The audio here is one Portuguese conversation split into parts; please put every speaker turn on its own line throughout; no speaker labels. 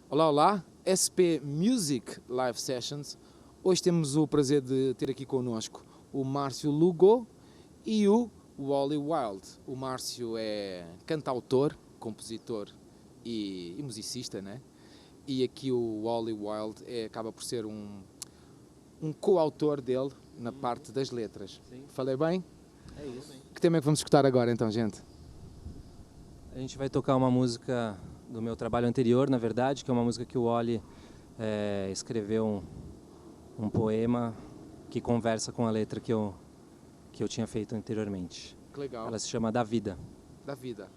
Olá, olá, SP Music Live Sessions. Hoje temos o prazer de ter aqui connosco o Márcio Lugo e o Wally Wild. O Márcio é cantautor, compositor e musicista, né? E aqui o Wally Wild acaba por ser um coautor dele na parte das letras.
Sim.
Falei bem?
É isso.
Que tema é que vamos escutar agora então, gente?
A gente vai tocar uma música do meu trabalho anterior, na verdade, que é uma música que o Wally escreveu um poema que conversa com a letra que eu tinha feito anteriormente.
Que legal.
Ela se chama Da Vida.
Da vida.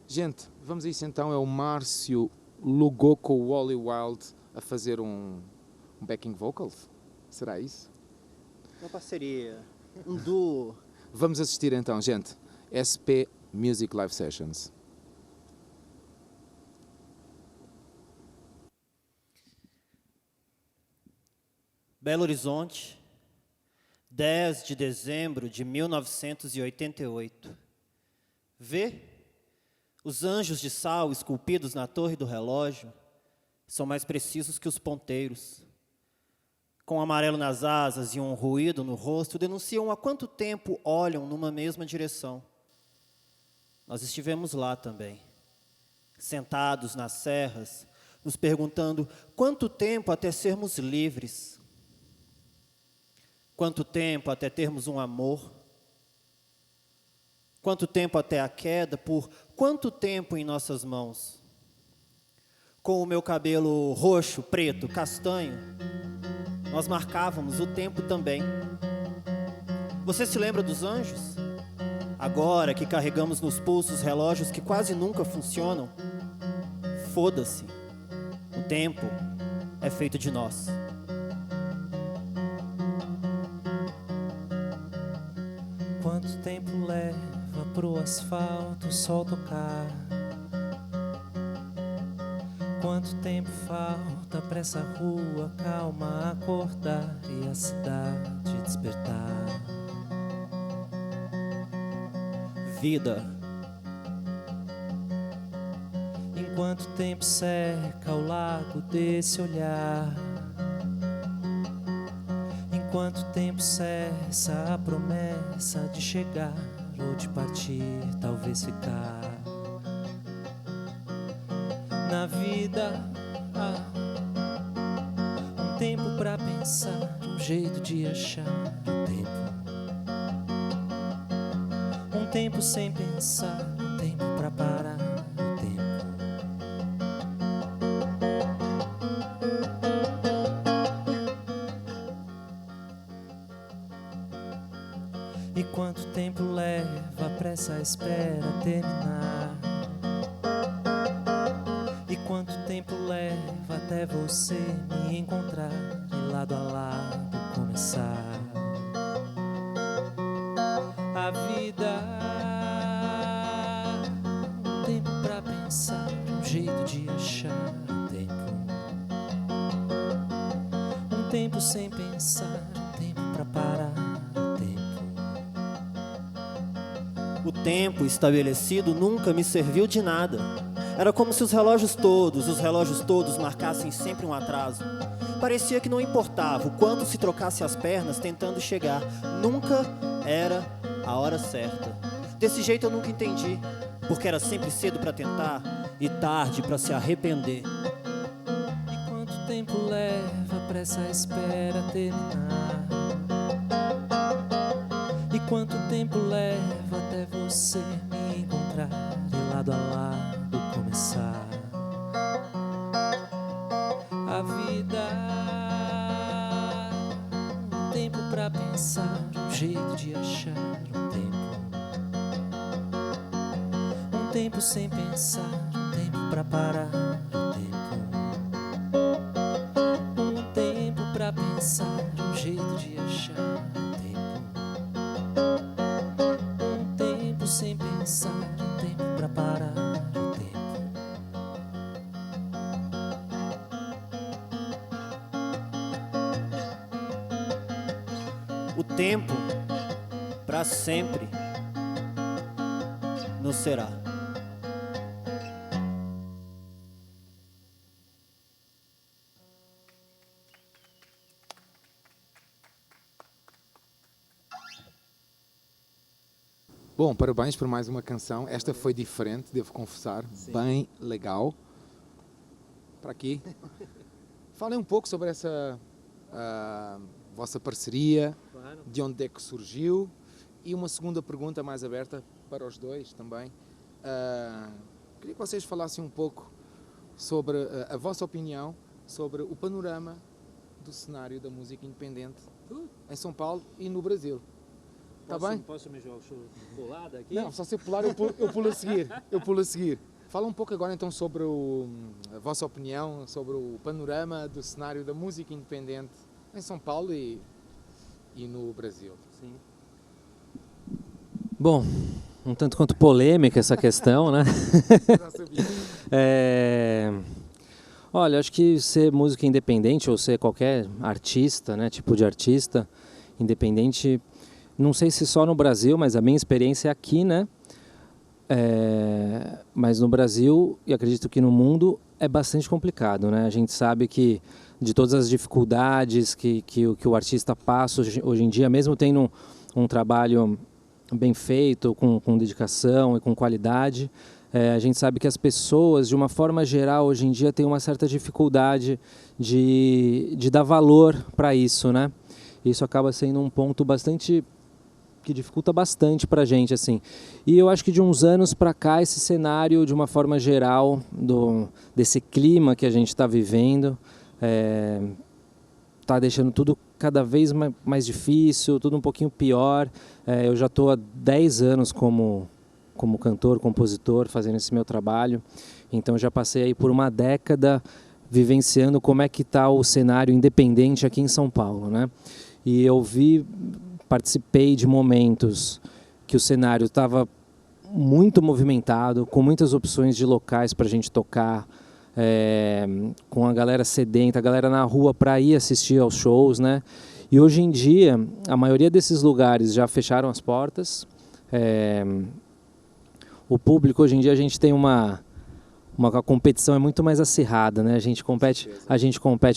Gente, vamos a isso então. É o Márcio Lugo com o Wally Wild a fazer um backing vocal? Será isso?
Uma parceria, um duo.
Vamos assistir então, gente. SP Music Live Sessions.
Belo Horizonte, 10 de dezembro de 1988. Vê? Os anjos de sal esculpidos na torre do relógio são mais precisos que os ponteiros. Com amarelo nas asas e um ruído no rosto, denunciam há quanto tempo olham numa mesma direção. Nós estivemos lá também, sentados nas serras, nos perguntando quanto tempo até sermos livres. Quanto tempo até termos um amor? Quanto tempo até a queda? Por quanto tempo em nossas mãos? Com o meu cabelo roxo, preto, castanho, nós marcávamos o tempo também. Você se lembra dos anjos? Agora que carregamos nos pulsos relógios que quase nunca funcionam, foda-se. O tempo é feito de nós.
Quanto tempo leva pro asfalto o sol tocar? Quanto tempo falta pra essa rua calma acordar e a cidade despertar?
Vida.
Em quanto tempo seca o lago desse olhar? Em quanto tempo cessa a promessa de chegar ou de partir, talvez ficar? Na vida há um tempo pra pensar, um jeito de achar o tempo. Um tempo sem pensar, um tempo pra parar o tempo. E quanto tempo leva pra essa espera terminar? E quanto tempo leva até você me encontrar e lado a lado começar? A vida, um tempo pra pensar, um jeito de achar o tempo. Um tempo sem pensar, um tempo pra parar o tempo.
O tempo estabelecido nunca me serviu de nada. Era como se os relógios todos marcassem sempre um atraso. Parecia que não importava o quanto se trocasse as pernas tentando chegar. Nunca era a hora certa. Desse jeito eu nunca entendi, porque era sempre cedo para tentar e tarde para se arrepender.
E quanto tempo leva pra essa espera terminar? E quanto tempo leva até você me encontrar e lado a lado começar? A vida, um tempo pra pensar, um jeito de achar um tempo. Um tempo sem pensar, um tempo pra parar o tempo. Um tempo pra pensar, um jeito de achar um tempo. Um tempo sem pensar, um tempo pra parar o tempo.
O tempo, para sempre, nos será.
Bom, parabéns por mais uma canção. Esta foi diferente, devo confessar.
Sim.
Bem legal. Para aqui. Falem um pouco sobre essa vossa parceria,
Claro.
de onde é que surgiu. E uma segunda pergunta mais aberta para os dois também. Queria que vocês falassem um pouco sobre a vossa opinião sobre o panorama do cenário da música independente em São Paulo e no Brasil. Está bem?
Posso me jogar colada aqui?
Não, só se pular eu pulo a seguir. Eu pulo a seguir. Fala um pouco agora então sobre a vossa opinião sobre o panorama do cenário da música independente em São Paulo e no Brasil.
Sim. Bom, um tanto quanto polêmica essa questão, né?
Já sabia.
Olha, acho que ser música independente ou ser qualquer artista, né, tipo de artista independente, não sei se só no Brasil, mas a minha experiência é aqui, né? Mas no Brasil, e acredito que no mundo, é bastante complicado, né? A gente sabe que de todas as dificuldades que o artista passa hoje em dia, mesmo tendo um trabalho bem feito, com dedicação e com qualidade, a gente sabe que as pessoas, de uma forma geral, hoje em dia têm uma certa dificuldade de dar valor para isso, né? Isso acaba sendo um ponto que dificulta bastante para a gente, assim. E eu acho que de uns anos para cá, esse cenário, de uma forma geral, desse clima que a gente está vivendo, está deixando tudo cada vez mais difícil, tudo um pouquinho pior. Eu já estou há 10 anos como cantor, compositor, fazendo esse meu trabalho. Então já passei aí por uma década vivenciando como é que está o cenário independente aqui em São Paulo, né? E eu participei de momentos que o cenário estava muito movimentado, com muitas opções de locais para a gente tocar, com a galera sedenta, a galera na rua para ir assistir aos shows, né? E hoje em dia, a maioria desses lugares já fecharam as portas. O público, hoje em dia, a gente tem uma competição é muito mais acirrada, né? A gente compete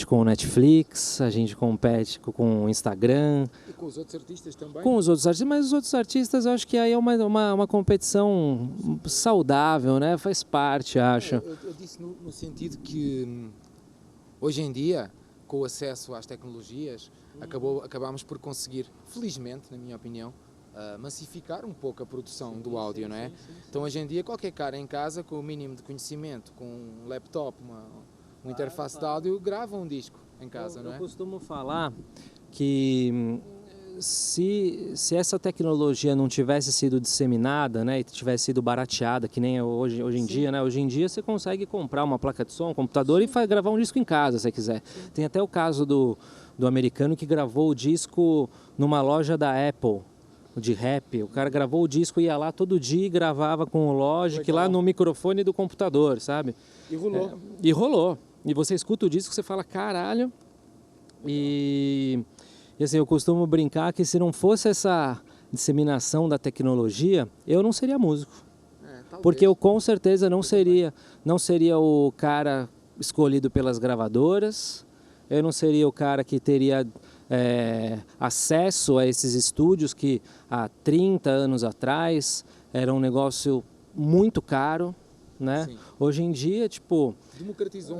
com o Netflix, a gente compete com o Instagram.
E com os outros artistas também?
Com os outros artistas, mas os outros artistas eu acho que aí é uma competição saudável, né? Faz parte, acho.
Eu disse no sentido que hoje em dia, com o acesso às tecnologias, acabamos por conseguir, felizmente, na minha opinião, massificar um pouco a produção do áudio, não é? Então hoje em dia qualquer cara em casa com o mínimo de conhecimento, com um laptop, uma interface de áudio, grava um disco em casa, não é?
Eu costumo falar que se essa tecnologia não tivesse sido disseminada, né, e tivesse sido barateada, que nem hoje em dia, né? Hoje em dia você consegue comprar uma placa de som, um computador e gravar um disco em casa, se quiser. Tem até o caso do americano que gravou o disco numa loja da Apple, de rap. O cara gravou o disco, ia lá todo dia e gravava com o Logic lá no microfone do computador, sabe?
E rolou.
E rolou. E você escuta o disco, você fala, caralho. E assim, eu costumo brincar que se não fosse essa disseminação da tecnologia, eu não seria músico. Porque eu com certeza não seria o cara escolhido pelas gravadoras, eu não seria o cara que teria acesso a esses estúdios que há 30 anos atrás era um negócio muito caro, né?
Sim.
Hoje em dia, tipo,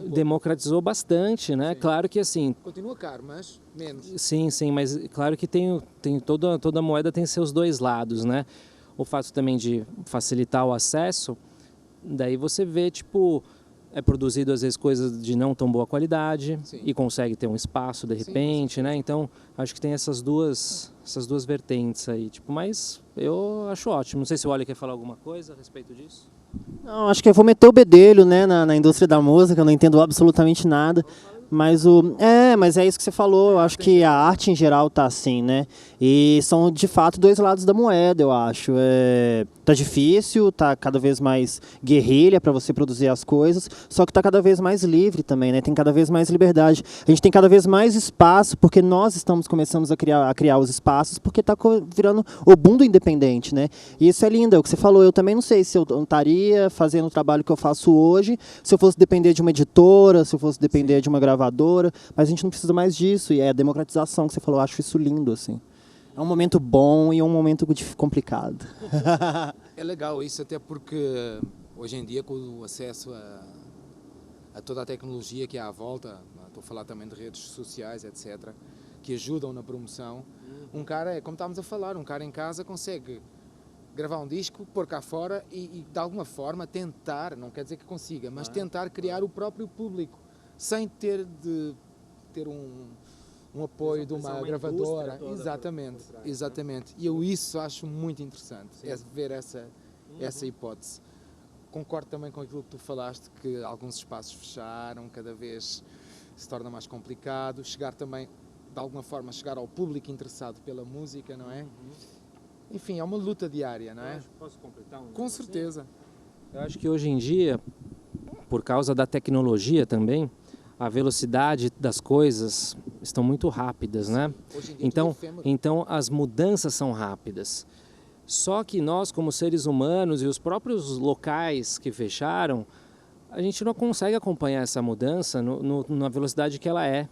democratizou bastante, né?
Sim.
Claro que assim...
Continua caro, mas menos.
Sim, mas claro que tem toda moeda tem seus dois lados, né? O fato também de facilitar o acesso, daí você vê, tipo... É produzido às vezes coisas de não tão boa qualidade. Sim. E consegue ter um espaço de repente, sim, né? Então acho que tem essas duas vertentes aí, tipo, mas eu acho ótimo. Não sei se o Oli quer falar alguma coisa a respeito disso.
Não, acho que eu vou meter o bedelho, né, na indústria da música, eu não entendo absolutamente nada. Mas mas é isso que você falou, eu acho que a arte em geral tá assim, né? E são de fato dois lados da moeda, eu acho. Tá difícil, tá cada vez mais guerrilha para você produzir as coisas, só que tá cada vez mais livre também, né? Tem cada vez mais liberdade. A gente tem cada vez mais espaço, porque nós começamos a criar os espaços, porque tá virando o boom do independente, né? E isso é lindo, é o que você falou. Eu também não sei se eu estaria fazendo o trabalho que eu faço hoje, se eu fosse depender de uma editora, se eu fosse depender de uma gravadora, mas a gente não precisa mais disso, e é a democratização que você falou, eu acho isso lindo, assim. É um momento bom e um momento complicado.
É legal isso, até porque hoje em dia, com o acesso a toda a tecnologia que há à volta, estou a falar também de redes sociais, etc., que ajudam na promoção, um cara, como estávamos a falar, um cara em casa consegue gravar um disco, pôr cá fora e de alguma forma tentar, não quer dizer que consiga, mas tentar criar o próprio público, sem ter de ter um apoio de uma gravadora. Exatamente, exatamente. E eu isso acho muito interessante, é ver essa hipótese. Concordo também com aquilo que tu falaste, que alguns espaços fecharam, cada vez se torna mais complicado, chegar também, de alguma forma, chegar ao público interessado pela música, não é? Enfim, é uma luta diária, não é?
Posso completar um?
Com certeza.
Eu acho que hoje em dia, por causa da tecnologia também, a velocidade das coisas estão muito rápidas, né?
Hoje em dia tudo é efêmero.
Então as mudanças são rápidas. Só que nós, como seres humanos e os próprios locais que fecharam, a gente não consegue acompanhar essa mudança na velocidade que ela é.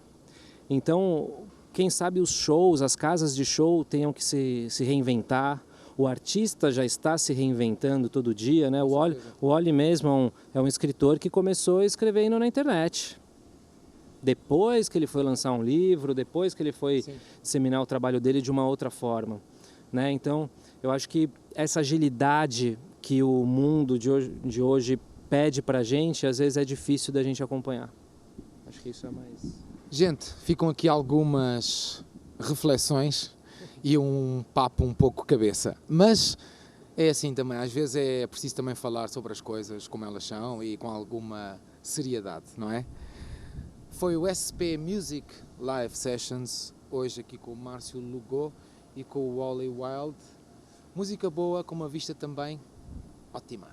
Então, quem sabe os shows, as casas de show tenham que se reinventar. O artista já está se reinventando todo dia, né? O Oli mesmo é um escritor que começou escrevendo na internet. Depois que ele foi lançar um livro, depois que ele foi disseminar o trabalho dele de uma outra forma, né? Então, eu acho que essa agilidade que o mundo de hoje pede pra gente, às vezes é difícil da gente acompanhar. Acho que isso é mais...
Gente, ficam aqui algumas reflexões e um papo um pouco cabeça. Mas é assim também, às vezes é preciso também falar sobre as coisas como elas são e com alguma seriedade, não é? Foi o SP Music Live Sessions, hoje aqui com o Márcio Lugo e com o Wally Wild. Música boa, com uma vista também ótima.